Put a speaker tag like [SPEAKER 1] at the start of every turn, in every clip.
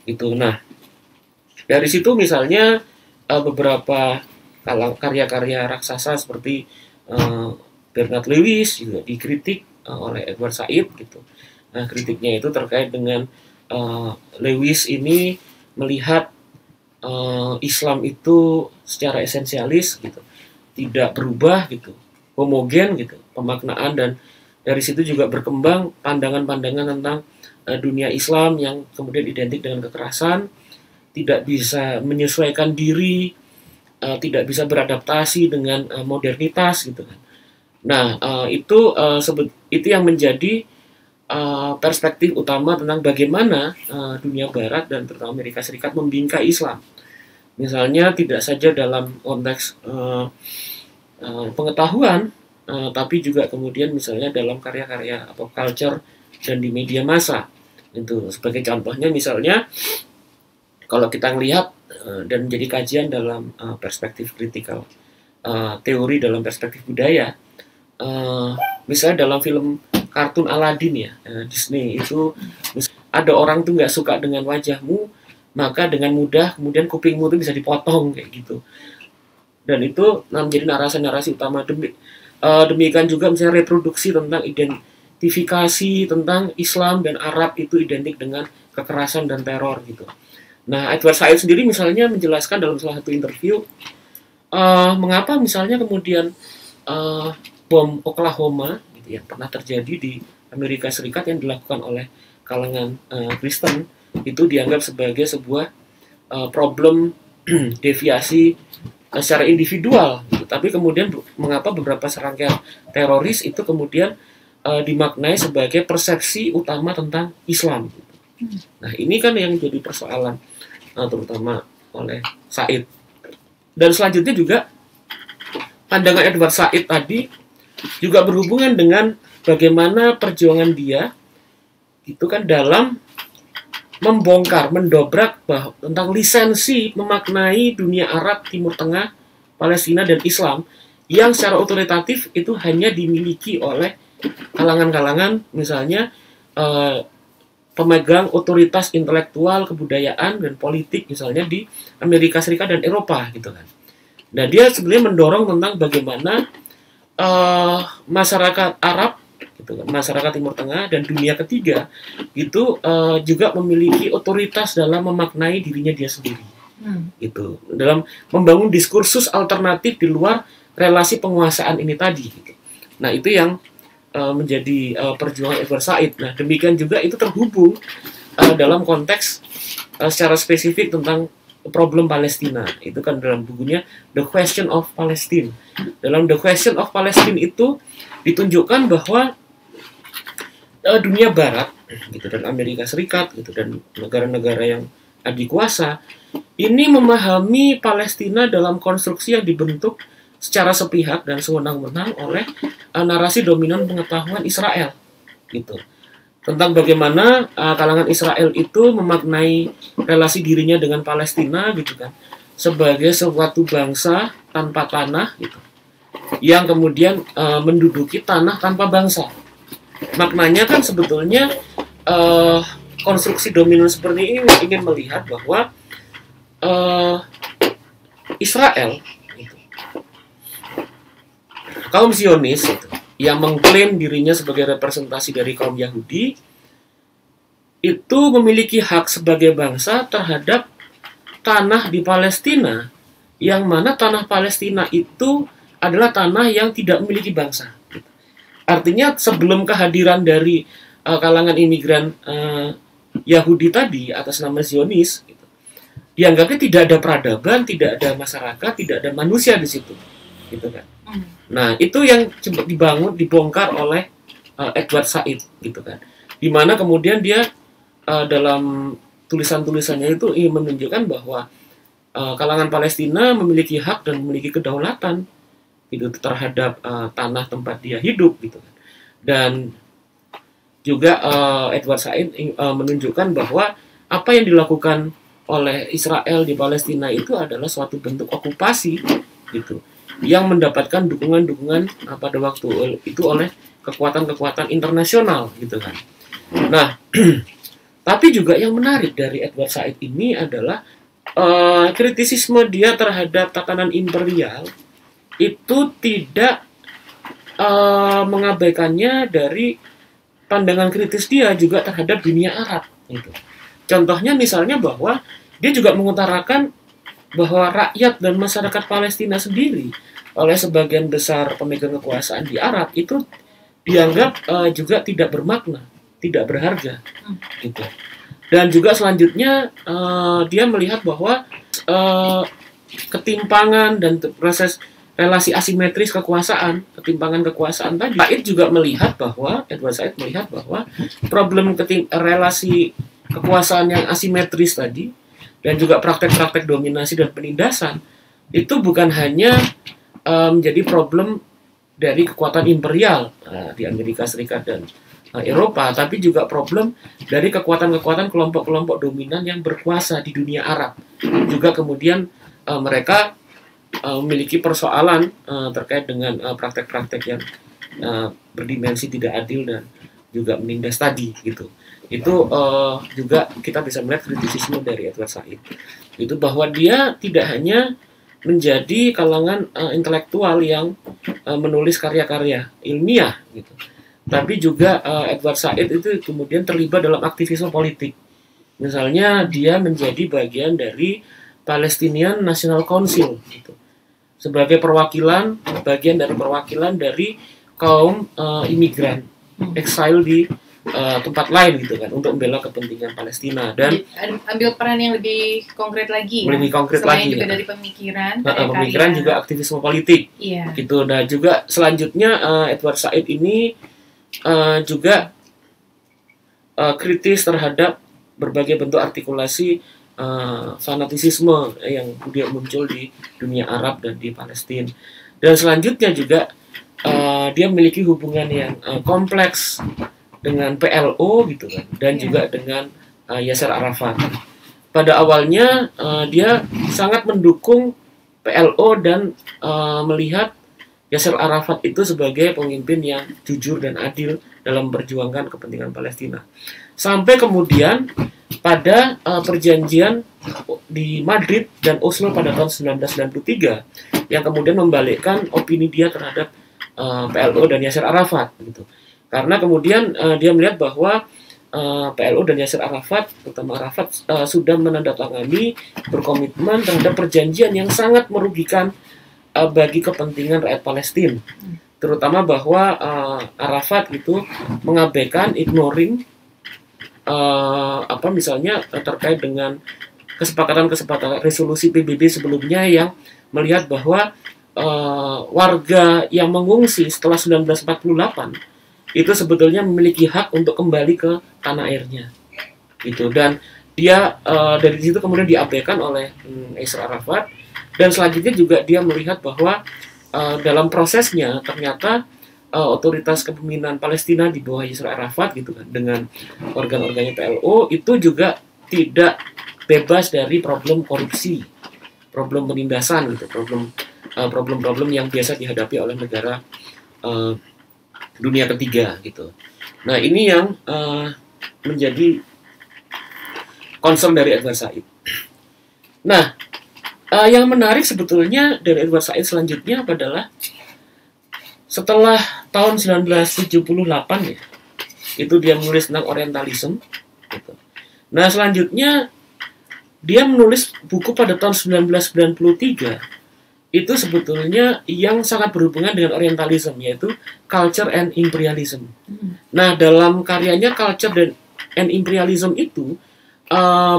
[SPEAKER 1] gitu. Nah, dari situ misalnya beberapa karya-karya raksasa seperti Bernard Lewis juga dikritik oleh Edward Said gitu. Nah, kritiknya itu terkait dengan Lewis ini melihat Islam itu secara esensialis gitu, tidak berubah gitu, homogen gitu pemaknaan, dan dari situ juga berkembang pandangan-pandangan tentang dunia Islam yang kemudian identik dengan kekerasan, tidak bisa menyesuaikan diri, tidak bisa beradaptasi dengan modernitas gitu kan. Nah, itu yang menjadi perspektif utama tentang bagaimana dunia Barat dan terutama Amerika Serikat membingkai Islam. Misalnya tidak saja dalam konteks pengetahuan, tapi juga kemudian misalnya dalam karya-karya pop culture dan di media massa. Itu sebagai contohnya misalnya kalau kita melihat dan menjadi kajian dalam perspektif kritikal teori dalam perspektif budaya, misalnya dalam film kartun Aladdin ya, Disney itu ada orang tuh nggak suka dengan wajahmu, maka dengan mudah kemudian kupingmu tuh bisa dipotong kayak gitu. Dan itu menjadi narasi-narasi utama. Demikian juga misalnya reproduksi tentang identifikasi tentang Islam dan Arab itu identik dengan kekerasan dan teror gitu. Nah, Edward Said sendiri misalnya menjelaskan dalam salah satu interview mengapa misalnya kemudian bom Oklahoma yang pernah terjadi di Amerika Serikat yang dilakukan oleh kalangan Kristen itu dianggap sebagai sebuah problem deviasi secara individual gitu. Tapi kemudian mengapa beberapa serangkaian teroris itu kemudian dimaknai sebagai persepsi utama tentang Islam gitu. Nah, ini kan yang jadi persoalan terutama oleh Said. Dan selanjutnya juga pandangan Edward Said tadi juga berhubungan dengan bagaimana perjuangan dia itu kan dalam membongkar, mendobrak tentang lisensi memaknai dunia Arab, Timur Tengah, Palestina, dan Islam yang secara otoritatif itu hanya dimiliki oleh kalangan-kalangan misalnya pemegang otoritas intelektual, kebudayaan, dan politik misalnya di Amerika Serikat dan Eropa gitu kan. Nah, dia sebenarnya mendorong tentang bagaimana masyarakat Arab, gitu, masyarakat Timur Tengah dan dunia ketiga itu juga memiliki otoritas dalam memaknai dirinya dia sendiri, gitu, dalam membangun diskursus alternatif di luar relasi penguasaan ini tadi. Gitu. Nah, itu yang menjadi perjuangan Edward Said. Nah, demikian juga itu terhubung dalam konteks secara spesifik tentang problem Palestina. Itu kan dalam bukunya The Question of Palestine. Dalam The Question of Palestine itu ditunjukkan bahwa dunia Barat gitu dan Amerika Serikat gitu dan negara-negara yang adikuasa ini memahami Palestina dalam konstruksi yang dibentuk secara sepihak dan sewenang-wenang oleh narasi dominan pengetahuan Israel gitu. Tentang bagaimana kalangan Israel itu memaknai relasi dirinya dengan Palestina gitu kan sebagai suatu bangsa tanpa tanah gitu, yang kemudian menduduki tanah tanpa bangsa. Maknanya kan sebetulnya konstruksi dominan seperti ini ingin melihat bahwa Israel gitu, kaum Zionis gitu, yang mengklaim dirinya sebagai representasi dari kaum Yahudi itu memiliki hak sebagai bangsa terhadap tanah di Palestina, yang mana tanah Palestina itu adalah tanah yang tidak memiliki bangsa. Artinya sebelum kehadiran dari kalangan imigran Yahudi tadi atas nama Zionis, gitu, dianggapnya tidak ada peradaban, tidak ada masyarakat, tidak ada manusia di situ, gitu kan. Nah, itu yang dibongkar oleh Edward Said gitu kan. Dimana kemudian dia dalam tulisan-tulisannya itu ingin menunjukkan bahwa kalangan Palestina memiliki hak dan memiliki kedaulatan gitu terhadap tanah tempat dia hidup gitu kan. Dan juga Edward Said menunjukkan bahwa apa yang dilakukan oleh Israel di Palestina itu adalah suatu bentuk okupasi gitu, yang mendapatkan dukungan-dukungan pada waktu itu oleh kekuatan-kekuatan internasional gitu kan. Nah, Tapi juga yang menarik dari Edward Said ini adalah kritisisme dia terhadap tatanan imperial itu tidak mengabaikannya dari pandangan kritis dia juga terhadap dunia Arab. Gitu. Contohnya misalnya bahwa dia juga mengutarakan bahwa rakyat dan masyarakat Palestina sendiri oleh sebagian besar pemegang kekuasaan di Arab itu dianggap juga tidak bermakna, tidak berharga, gitu. Dan juga selanjutnya dia melihat bahwa ketimpangan dan proses relasi asimetris kekuasaan, ketimpangan kekuasaan tadi. Said juga melihat bahwa Edward Said melihat bahwa problem relasi kekuasaan yang asimetris tadi dan juga praktek-praktek dominasi dan penindasan itu bukan hanya menjadi problem dari kekuatan imperial di Amerika Serikat dan Eropa, tapi juga problem dari kekuatan-kekuatan kelompok-kelompok dominan yang berkuasa di dunia Arab. Juga kemudian mereka memiliki persoalan terkait dengan praktek-praktek yang berdimensi tidak adil dan juga menindas tadi, gitu. Itu juga kita bisa melihat kritisisme dari Edward Said. Itu bahwa dia tidak hanya menjadi kalangan intelektual yang menulis karya-karya ilmiah, gitu. Tapi juga Edward Said itu kemudian terlibat dalam aktivisme politik. Misalnya dia menjadi bagian dari Palestinian National Council, gitu. Sebagai perwakilan, bagian dari perwakilan dari kaum imigran exile di tempat lain, gitu kan, untuk membela kepentingan Palestina. Dan
[SPEAKER 2] ambil peran yang lebih konkret lagi,
[SPEAKER 1] lebih konkret
[SPEAKER 2] selain
[SPEAKER 1] lagi,
[SPEAKER 2] juga
[SPEAKER 1] ya.
[SPEAKER 2] Dari pemikiran,
[SPEAKER 1] pemikiran juga aktivisme politik, gitu. Nah juga selanjutnya Edward Said ini juga kritis terhadap berbagai bentuk artikulasi fanatisisme yang kemudian muncul di dunia Arab dan di Palestina. Dan selanjutnya juga dia memiliki hubungan yang kompleks dengan PLO, gitu kan, dan juga dengan Yasser Arafat. Pada awalnya dia sangat mendukung PLO dan melihat Yasser Arafat itu sebagai pemimpin yang jujur dan adil dalam memperjuangkan kepentingan Palestina. Sampai kemudian pada perjanjian di Madrid dan Oslo pada tahun 1993 yang kemudian membalikkan opini dia terhadap PLO dan Yasser Arafat, gitu. Karena kemudian dia melihat bahwa PLO dan Yasser Arafat, terutama Arafat, sudah menandatangani berkomitmen terhadap perjanjian yang sangat merugikan bagi kepentingan rakyat Palestina, terutama bahwa Arafat itu mengabaikan, ignoring misalnya terkait dengan kesepakatan resolusi PBB sebelumnya yang melihat bahwa warga yang mengungsi setelah 1948 itu sebetulnya memiliki hak untuk kembali ke tanah airnya, gitu. Dan dia dari situ kemudian diabaikan oleh Yasser Arafat. Dan selanjutnya juga dia melihat bahwa dalam prosesnya ternyata otoritas kepemimpinan Palestina di bawah Yasser Arafat, gitu kan, dengan organ-organnya PLO itu juga tidak bebas dari problem korupsi, problem penindasan, gitu, problem-problem yang biasa dihadapi oleh negara dunia ketiga, gitu. Nah ini yang menjadi concern dari Edward Said. Nah yang menarik sebetulnya dari Edward Said selanjutnya adalah setelah tahun 1978 ya, itu dia menulis tentang Orientalism, gitu. Nah selanjutnya dia menulis buku pada tahun 1993 itu sebetulnya yang sangat berhubungan dengan Orientalism, yaitu Culture and Imperialism. Nah dalam karyanya Culture and Imperialism itu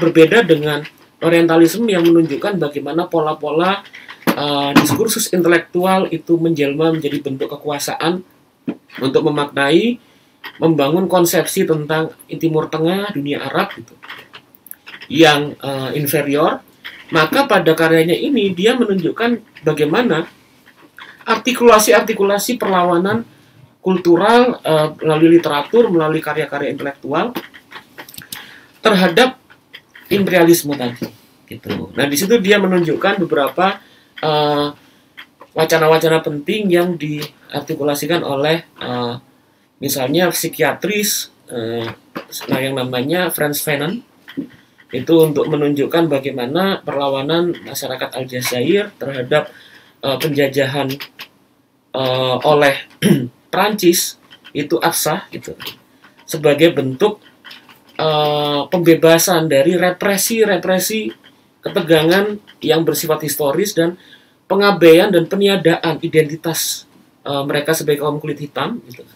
[SPEAKER 1] berbeda dengan Orientalism yang menunjukkan bagaimana pola-pola diskursus intelektual itu menjelma menjadi bentuk kekuasaan untuk memaknai, membangun konsepsi tentang Timur Tengah, dunia Arab, gitu, yang inferior. Maka pada karyanya ini dia menunjukkan bagaimana artikulasi-artikulasi perlawanan kultural melalui literatur, melalui karya-karya intelektual terhadap imperialisme tadi, gitu. Nah di situ dia menunjukkan beberapa wacana-wacana penting yang diartikulasikan oleh misalnya psikiatris yang namanya Frantz Fanon, itu untuk menunjukkan bagaimana perlawanan masyarakat Aljazair terhadap penjajahan oleh Prancis itu absah gitu, sebagai bentuk pembebasan dari represi ketegangan yang bersifat historis dan pengabaian dan peniadaan identitas mereka sebagai kaum kulit hitam gitu.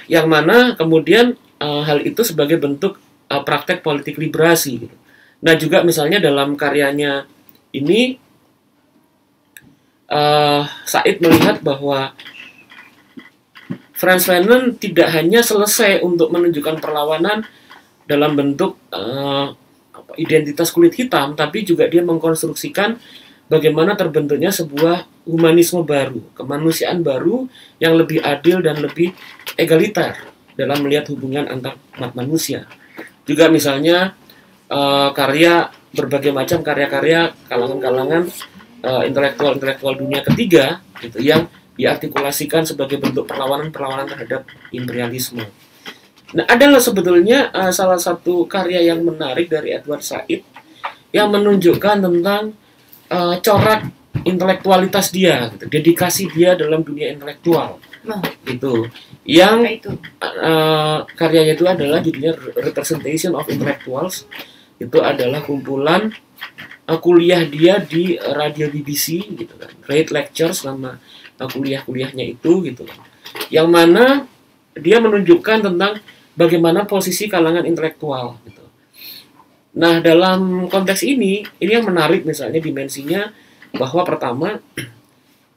[SPEAKER 1] Yang mana kemudian hal itu sebagai bentuk praktek politik liberasi gitu. Nah juga misalnya dalam karyanya ini Said melihat bahwa Frantz Fanon tidak hanya selesai untuk menunjukkan perlawanan dalam bentuk identitas kulit hitam, tapi juga dia mengkonstruksikan bagaimana terbentuknya sebuah humanisme baru, kemanusiaan baru yang lebih adil dan lebih egaliter dalam melihat hubungan antar umat manusia. Juga misalnya berbagai macam karya-karya kalangan-kalangan intelektual dunia ketiga gitu, yang diartikulasikan sebagai bentuk perlawanan terhadap imperialisme. Nah, adalah sebetulnya salah satu karya yang menarik dari Edward Said yang menunjukkan tentang corak intelektualitas dia, gitu, dedikasi dia dalam dunia intelektual. Itu yang karyanya itu adalah judulnya Representation of Intellectuals. Itu adalah kumpulan kuliah dia di radio BBC gitu kan, Great Lectures nama kuliahnya itu gitu kan, yang mana dia menunjukkan tentang bagaimana posisi kalangan intelektual gitu. Nah dalam konteks ini yang menarik misalnya dimensinya bahwa pertama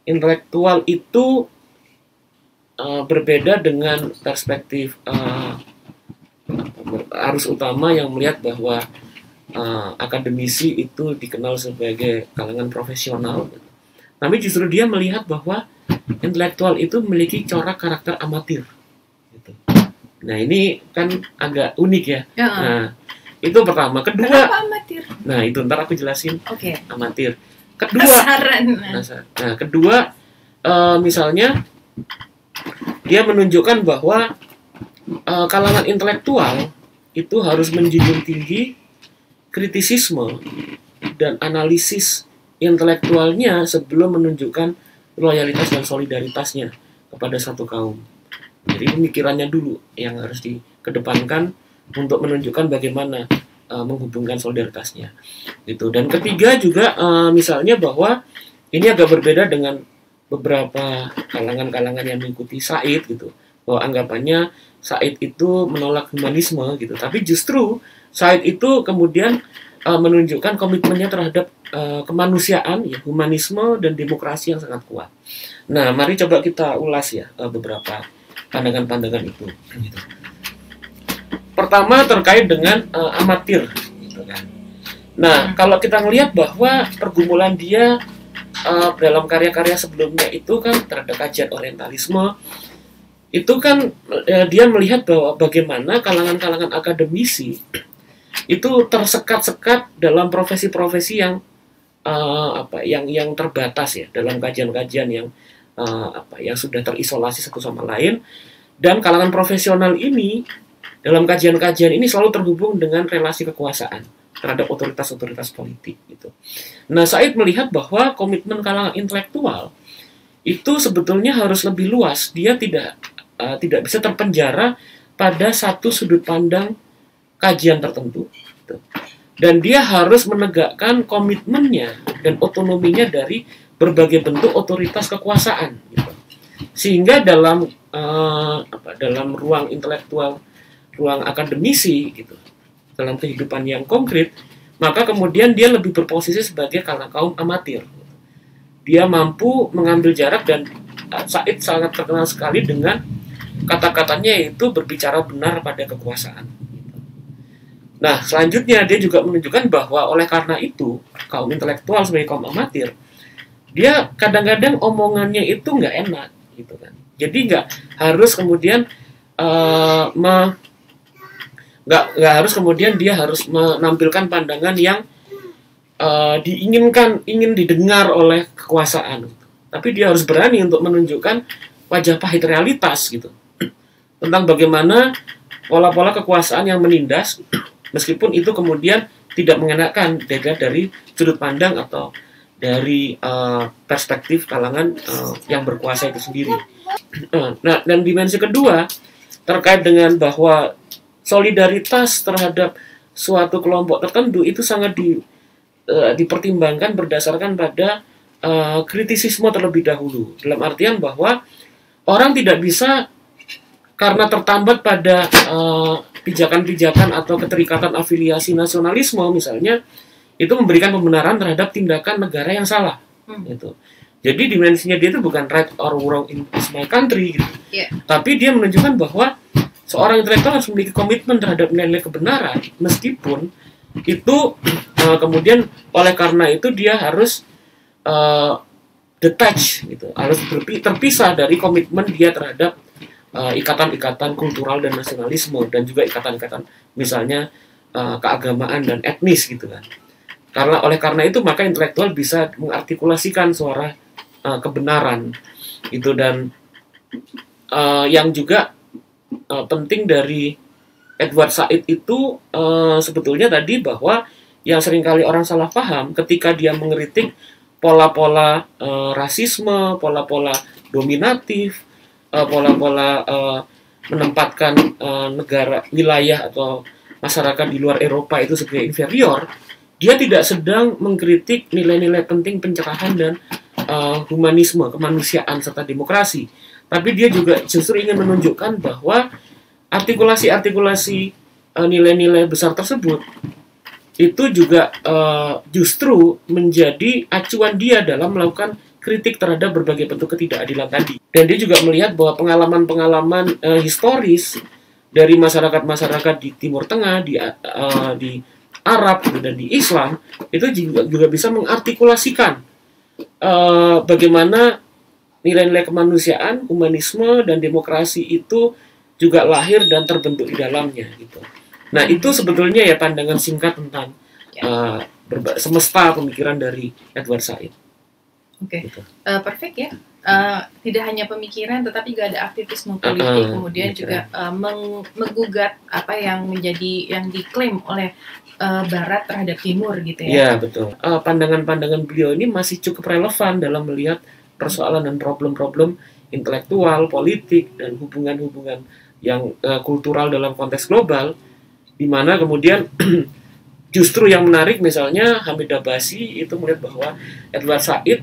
[SPEAKER 1] intelektual itu berbeda dengan perspektif arus utama yang melihat bahwa akademisi itu dikenal sebagai kalangan profesional. Tapi justru dia melihat bahwa intelektual itu memiliki corak karakter amatir. Gitu. Nah ini kan agak unik ya. Nah itu pertama. Kedua.
[SPEAKER 2] Kenapa amatir?
[SPEAKER 1] Nah itu ntar aku jelasin.
[SPEAKER 2] Oke.
[SPEAKER 1] Amatir. Kedua. Nah kedua misalnya dia menunjukkan bahwa kalangan intelektual itu harus menjunjung tinggi kritisisme dan analisis intelektualnya sebelum menunjukkan loyalitas dan solidaritasnya kepada satu kaum. Jadi pemikirannya dulu yang harus dikedepankan untuk menunjukkan bagaimana menghubungkan solidaritasnya. Gitu. Dan ketiga juga misalnya bahwa ini agak berbeda dengan beberapa kalangan-kalangan yang mengikuti Said gitu. Bahwa anggapannya Said itu menolak humanisme gitu. Tapi justru Said itu kemudian menunjukkan komitmennya terhadap kemanusiaan, ya, humanisme dan demokrasi yang sangat kuat. Nah, mari coba kita ulas ya beberapa pandangan-pandangan itu. Gitu. Pertama terkait dengan amatir. Gitu kan. Nah, kalau kita melihat bahwa pergumulan dia dalam karya-karya sebelumnya itu kan terhadap kajian orientalisme, itu kan dia melihat bahwa bagaimana kalangan-kalangan akademisi itu tersekat-sekat dalam profesi-profesi yang yang terbatas ya, dalam kajian-kajian yang yang sudah terisolasi satu sama lain, dan kalangan profesional ini dalam kajian-kajian ini selalu terhubung dengan relasi kekuasaan terhadap otoritas-otoritas politik gitu. Nah, Said melihat bahwa komitmen kalangan intelektual itu sebetulnya harus lebih luas. Dia tidak bisa terpenjara pada satu sudut pandang kajian tertentu gitu. Dan dia harus menegakkan komitmennya dan otonominya dari berbagai bentuk otoritas kekuasaan gitu. Sehingga dalam dalam ruang intelektual, ruang akademisi gitu, dalam kehidupan yang konkret, maka kemudian dia lebih berposisi sebagai kaum amatir. Dia mampu mengambil jarak, dan Said sangat terkenal sekali dengan kata-katanya, yaitu berbicara benar pada kekuasaan. Nah, selanjutnya dia juga menunjukkan bahwa oleh karena itu kaum intelektual sebagai kaum amatir, dia kadang-kadang omongannya itu nggak enak gitu kan. Jadi nggak harus kemudian nggak harus kemudian dia harus menampilkan pandangan yang ingin didengar oleh kekuasaan, tapi dia harus berani untuk menunjukkan wajah pahit realitas gitu, tentang bagaimana pola-pola kekuasaan yang menindas, meskipun itu kemudian tidak mengenakan dari sudut pandang atau dari perspektif kalangan yang berkuasa itu sendiri. Nah, dan dimensi kedua terkait dengan bahwa solidaritas terhadap suatu kelompok tertentu itu sangat dipertimbangkan berdasarkan pada kritisisme terlebih dahulu. Dalam artian bahwa orang tidak bisa karena tertambat pada pijakan-pijakan atau keterikatan afiliasi nasionalisme misalnya, itu memberikan pembenaran terhadap tindakan negara yang salah. Gitu. Jadi dimensinya dia itu bukan right or wrong in my country, gitu. Tapi dia menunjukkan bahwa seorang intelektual harus memiliki komitmen terhadap nilai kebenaran, meskipun itu kemudian oleh karena itu dia harus detach, gitu, harus terpisah dari komitmen dia terhadap ikatan-ikatan kultural dan nasionalisme, dan juga ikatan-ikatan misalnya keagamaan dan etnis, gitu kan. Oleh karena itu maka intelektual bisa mengartikulasikan suara kebenaran itu. Dan yang juga penting dari Edward Said itu sebetulnya tadi bahwa yang seringkali orang salah paham ketika dia mengkritik pola-pola rasisme, pola-pola dominatif, pola-pola menempatkan negara, wilayah atau masyarakat di luar Eropa itu sebagai inferior, dia tidak sedang mengkritik nilai-nilai penting pencegahan dan humanisme, kemanusiaan serta demokrasi. Tapi dia juga justru ingin menunjukkan bahwa artikulasi-artikulasi nilai-nilai besar tersebut itu juga justru menjadi acuan dia dalam melakukan kritik terhadap berbagai bentuk ketidakadilan tadi. Dan dia juga melihat bahwa pengalaman-pengalaman historis dari masyarakat-masyarakat di Timur Tengah, di Arab dan di Islam, itu juga bisa mengartikulasikan bagaimana nilai-nilai kemanusiaan, humanisme, dan demokrasi itu juga lahir dan terbentuk di dalamnya, gitu. Nah, itu sebetulnya ya pandangan singkat tentang semesta pemikiran dari Edward Said.
[SPEAKER 2] Oke. Perfect ya. Tidak hanya pemikiran, tetapi juga ada aktivisme politik, kemudian juga menggugat apa yang diklaim oleh Barat terhadap Timur, gitu ya.
[SPEAKER 1] Iya, betul. Pandangan-pandangan beliau ini masih cukup relevan dalam melihat persoalan dan problem-problem intelektual, politik, dan hubungan-hubungan yang kultural dalam konteks global, di mana kemudian justru yang menarik misalnya Hamid Abbasi itu melihat bahwa Edward Said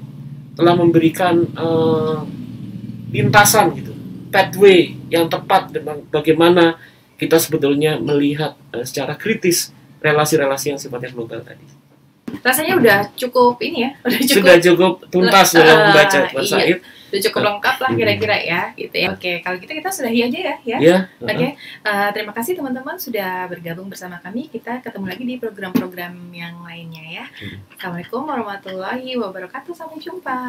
[SPEAKER 1] telah memberikan lintasan, gitu, pathway yang tepat dengan bagaimana kita sebetulnya melihat secara kritis relasi-relasi yang sifatnya global tadi.
[SPEAKER 2] Rasanya udah cukup ini ya,
[SPEAKER 1] sudah cukup tuntas dalam membaca Edward Said.
[SPEAKER 2] Udah cukup lengkap lah kira-kira ya, gitu ya. Oke, kalau gitu kita sudahi aja ya. Oke. Terima kasih teman-teman sudah bergabung bersama kami. Kita ketemu lagi di program-program yang lainnya ya. Assalamualaikum warahmatullahi wabarakatuh. Sampai jumpa.